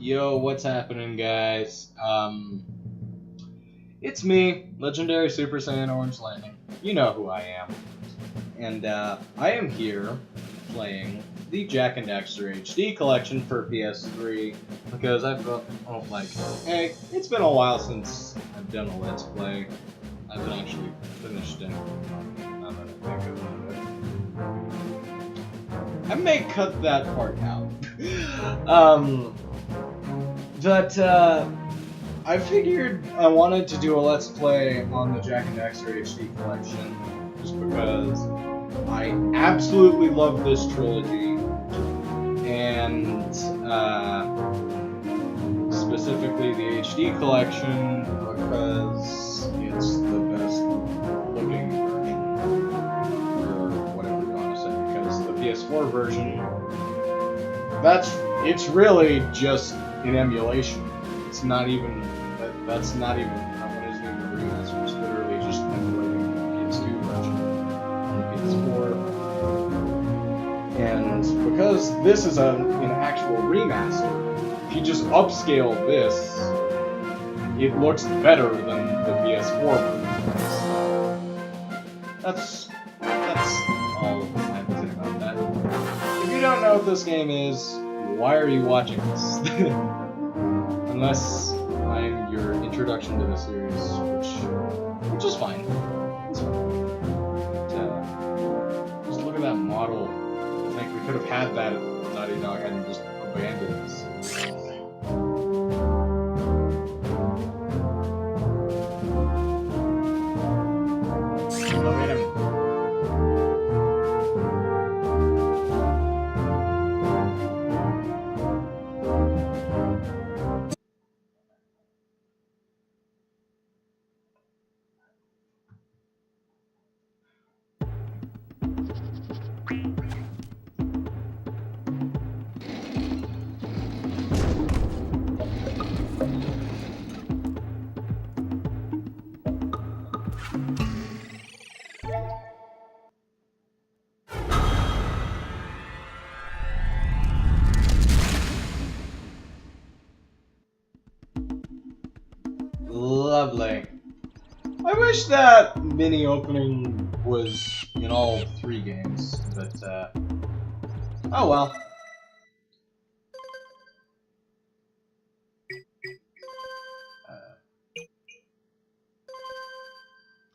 Yo, what's happening, guys? It's me, Legendary Super Saiyan Orange Lightning. You know who I am. And, I am here playing the Jak and Daxter HD collection for PS3 because I felt, hey, it's been a while since I've done a Let's Play. I haven't actually finished it. Now that I think about it. I may cut that part out. But, I figured I wanted to do a Let's Play on the Jak and Daxter HD collection, just because I absolutely love this trilogy, and, specifically the HD collection, because it's the best looking version, or whatever you want to say, because the PS4 version, it's really just an emulation. It's not even, that one isn't even a remaster, it's literally just emulating the PS2 version on the PS4. And because this is an actual remaster, if you just upscale this, it looks better than the PS4 version. That's all I have to say about that. If you don't know what this game is, why are you watching this? Unless I'm your introduction to the series, which is fine. It's fine. But, just look at that model. I think we could have had that if Naughty Dog hadn't just abandoned this. Look at him. Lovely. I wish that mini opening was in all 3 games, but, oh well.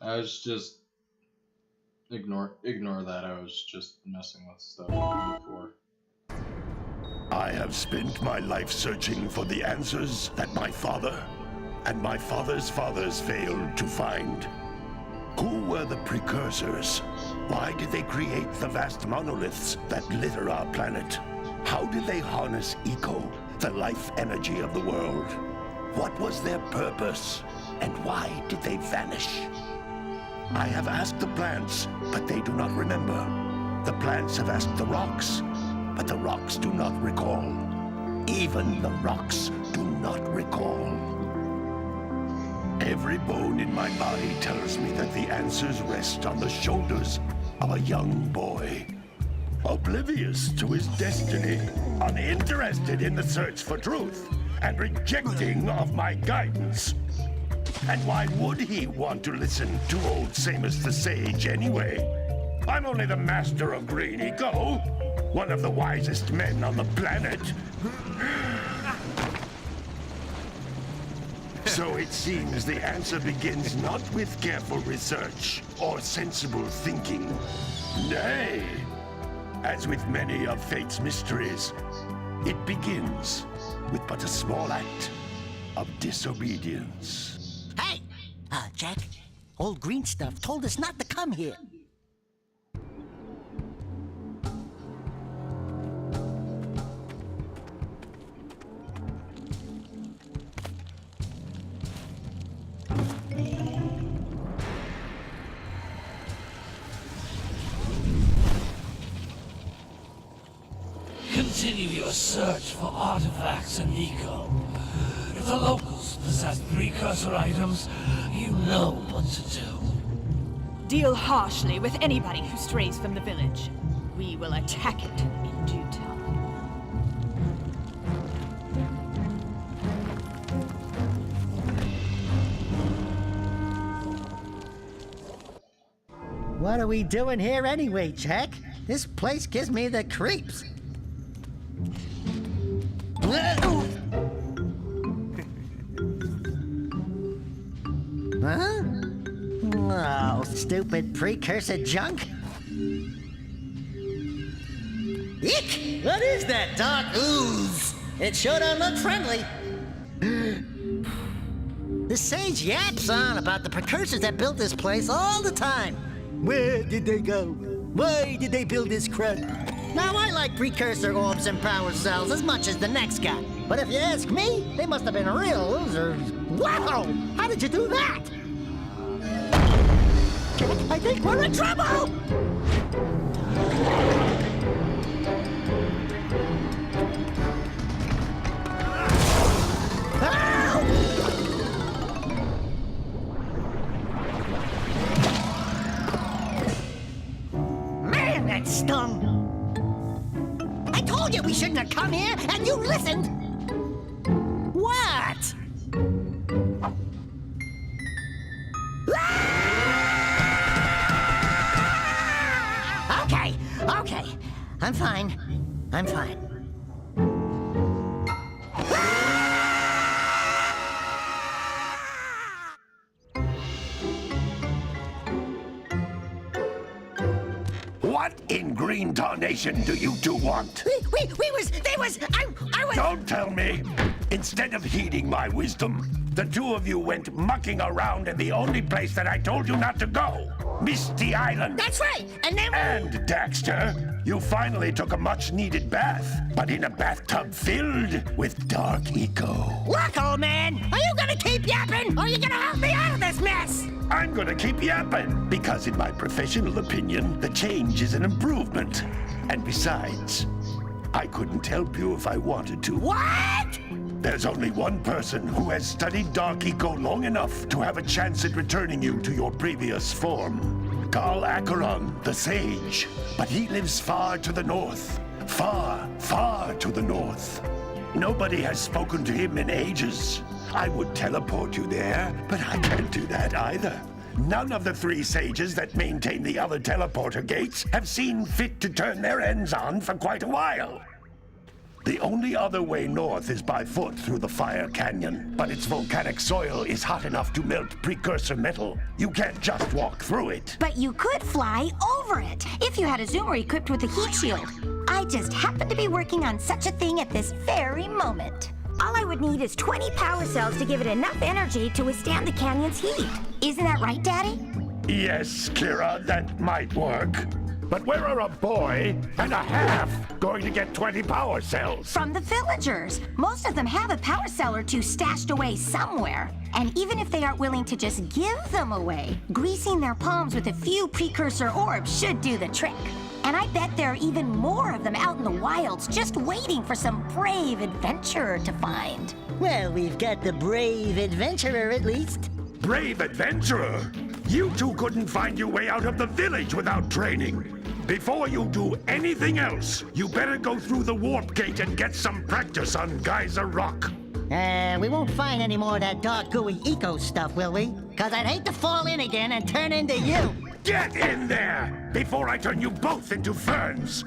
I was just... Ignore that, I was just messing with stuff before. I have spent my life searching for the answers that my father and my father's fathers failed to find. Who were the Precursors? Why did they create the vast monoliths that litter our planet? How did they harness Eco, the life energy of the world? What was their purpose? And why did they vanish? I have asked the plants, but they do not remember. The plants have asked the rocks, but the rocks do not recall. Even the rocks do not recall. Every bone in my body tells me that the answers rest on the shoulders of a young boy. Oblivious to his destiny, uninterested in the search for truth, and rejecting of my guidance. And why would he want to listen to old Samus the Sage anyway? I'm only the master of Green Eco, one of the wisest men on the planet. So it seems the answer begins not with careful research or sensible thinking. Nay, as with many of fate's mysteries, it begins with but a small act of disobedience. Hey! Jak, old green stuff told us not to come here. Continue your search for artifacts in Eco. If the locals possess precursor items, you know what to do. Deal harshly with anybody who strays from the village. We will attack it in due time. What are we doing here anyway, Jack? This place gives me the creeps. Huh? Oh, stupid precursor junk. Eek! What is that dark ooze? It sure don't look friendly. The sage yaps on about the precursors that built this place all the time. Where did they go? Why did they build this crud? Now, I like precursor orbs and power cells as much as the next guy. But if you ask me, they must have been real losers. Wow! How did you do that? I think we're in trouble! Man, that stung! I told you we shouldn't have come here, and you listened! What? Okay. I'm fine. What in green tarnation do you two want? I was... Don't tell me! Instead of heeding my wisdom, the two of you went mucking around in the only place that I told you not to go. Misty Island. That's right, and then... And, Daxter, you finally took a much-needed bath, but in a bathtub filled with dark eco. Look, old man, are you gonna keep yapping, or are you gonna help me out of this mess? I'm gonna keep yapping, because in my professional opinion, the change is an improvement. And besides, I couldn't help you if I wanted to. What? There's only one person who has studied Dark Eco long enough to have a chance at returning you to your previous form. Carl Acheron, the Sage. But he lives far to the north. Far, far to the north. Nobody has spoken to him in ages. I would teleport you there, but I can't do that either. None of the three sages that maintain the other teleporter gates have seen fit to turn their ends on for quite a while. The only other way north is by foot through the Fire Canyon, but its volcanic soil is hot enough to melt precursor metal. You can't just walk through it. But you could fly over it, if you had a zoomer equipped with a heat shield. I just happen to be working on such a thing at this very moment. All I would need is 20 power cells to give it enough energy to withstand the canyon's heat. Isn't that right, Daddy? Yes, Kira, that might work. But where are a boy and a half going to get 20 power cells? From the villagers. Most of them have a power cell or two stashed away somewhere. And even if they aren't willing to just give them away, greasing their palms with a few precursor orbs should do the trick. And I bet there are even more of them out in the wilds just waiting for some brave adventurer to find. Well, we've got the brave adventurer at least. Brave adventurer? You two couldn't find your way out of the village without training. Before you do anything else, you better go through the warp gate and get some practice on Geyser Rock. We won't find any more of that dark gooey eco stuff, will we? Cause I'd hate to fall in again and turn into you. Get in there before I turn you both into ferns.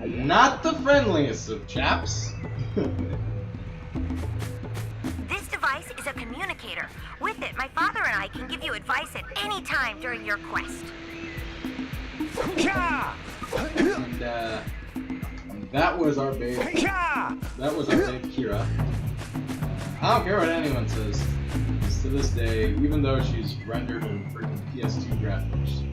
Not the friendliest of chaps. This device is a communicator. With it, my father and I can give you advice at any time during your quest. And that was our babe. That was our babe Kira. I don't care what anyone says. To this day, even though she's rendered in freaking PS2 graphics,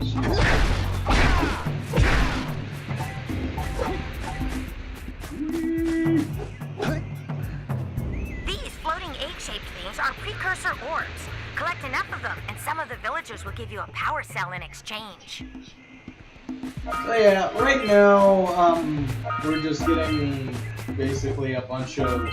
These floating egg-shaped things are precursor orbs. Collect enough of them, and some of the villagers will give you a power cell in exchange. So yeah, right now, we're just getting basically a bunch of,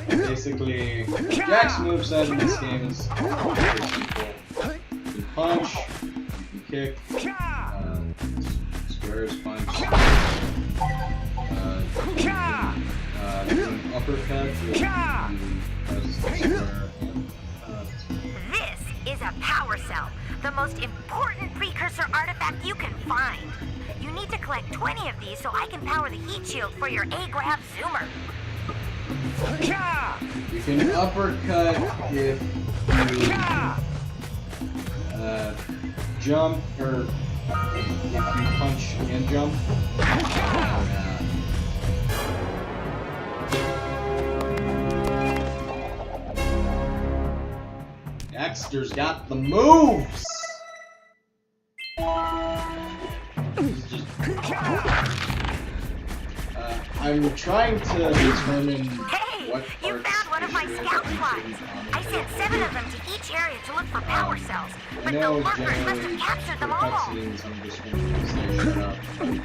basically, Jack's moveset in this game is pretty simple. You can punch, kick, square is punch, an uppercut with the square. This is a power cell, the most important precursor artifact you can find. You need to collect 20 of these so I can power the heat shield for your A-Grab zoomer. You can uppercut if you jump, or if you punch and jump. Daxter's got the moves! I'm trying to determine what parts You found one of my scout flies. I sent 7 of them to each area to look for power cells, but the lurkers must have captured them all. Cutscenes, I'm just going to say shut up. I'm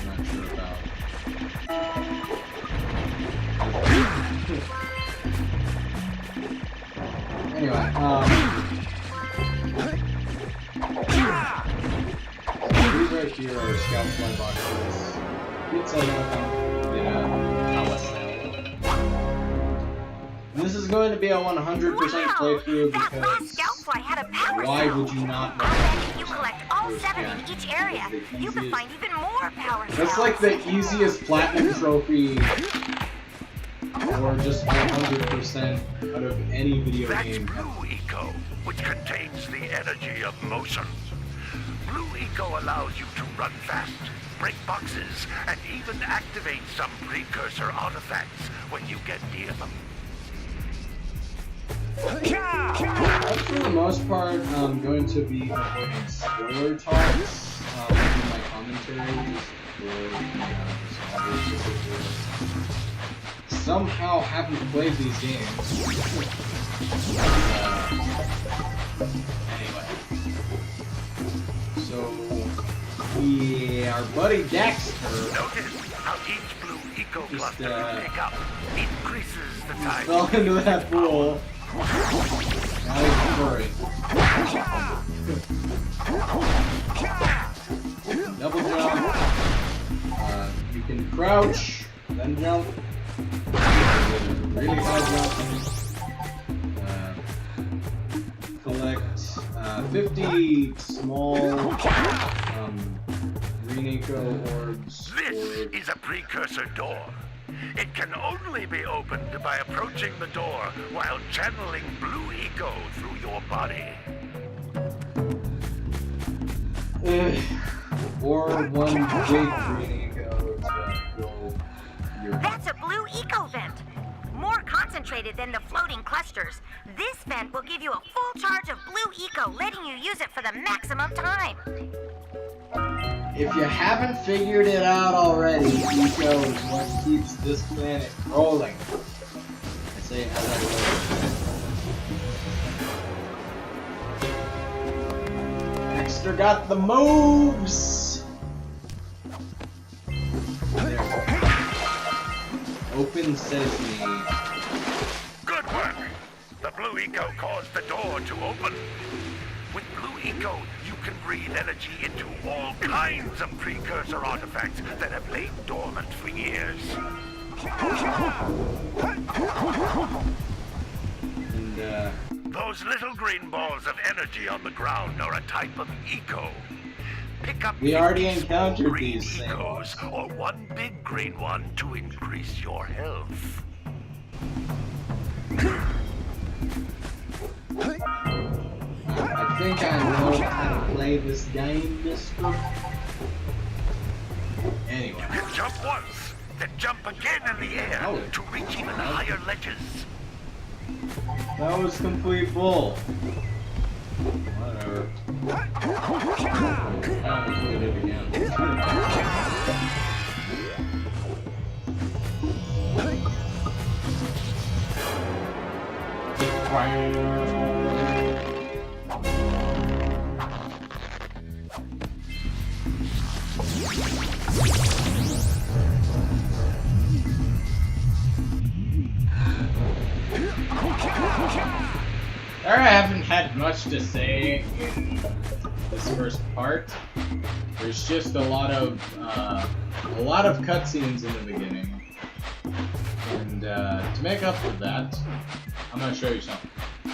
not sure about. Anyway, these right here are scout fly boxes. It's power cell. This is going to be a 100% playthrough That last because scout fly had a power why cell. would you not know? I bet if you collect all 7 in each area, you can find even more power cells. That's like the easiest platinum trophy, or just 100% out of any video That's game. Blue Eco, which contains the energy of motion. Blue Eco allows you to run fast, break boxes, and even activate some precursor artifacts when you get near them. That's for the most part going to be avoiding spoiler talks in my commentary, just for somehow haven't played these games. Anyway, so yeah, our buddy Daxter Notice how each Blue Eco cluster you pick up increases the time. fell into that pool. Now he's furry. Double jump. You can crouch, then jump. Really high jump. Collect 50 small green eco orbs. This is a precursor door. It can only be opened by approaching the door while channeling Blue Eco through your body. Or one big green eco to fill your... That's a blue eco vent. More concentrated than the floating clusters. This vent will give you a full charge of blue eco, letting you use it for the maximum time. If you haven't figured it out already, eco is what keeps this planet rolling. I say it as I will. Daxter got the moves! There. Open sesame. Good work! The Blue Eco caused the door to open. With Blue Eco, you can breathe energy into all kinds of precursor artifacts that have lain dormant for years. And, Those little green balls of energy on the ground are a type of eco. Pick up we already 50 encountered small green these things. ecos or one big green one to increase your health. I think I know how to play this game, mister. Anyway. You can jump once, then jump again in the air to reach even higher ledges. That was complete bull. Whatever. I almost did it again. Alright. haven't had much to say in this first part. There's just a lot of cutscenes in the beginning, and to make up for that, I'm gonna show you something. It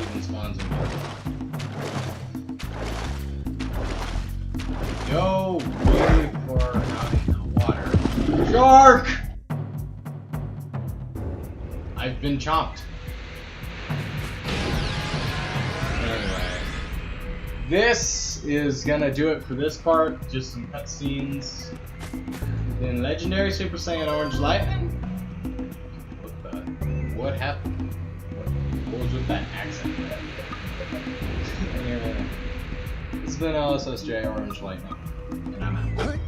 even spawns in here. Go way far out in the water. Shark! I've been chomped. Anyway, this is gonna do it for this part. Just some cutscenes. Then Legendary Super Saiyan Orange Lightning. What happened? What was with that accent? Anyway, this has been LSSJ Orange Lightning, and I'm out.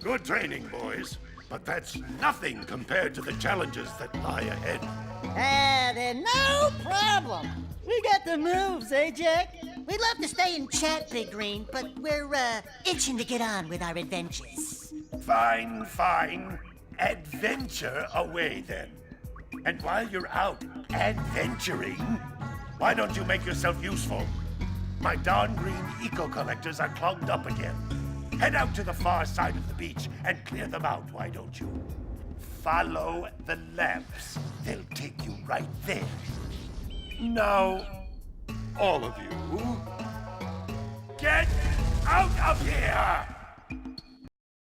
Good training, boys. But that's nothing compared to the challenges that lie ahead. Then no problem. We got the moves, eh, Jack? We'd love to stay and chat, Big Green, but we're, itching to get on with our adventures. Fine, fine. Adventure away, then. And while you're out adventuring, why don't you make yourself useful? My darn green eco-collectors are clogged up again. Head out to the far side of the beach and clear them out, why don't you? Follow the lamps. They'll take you right there. Now, all of you, get out of here!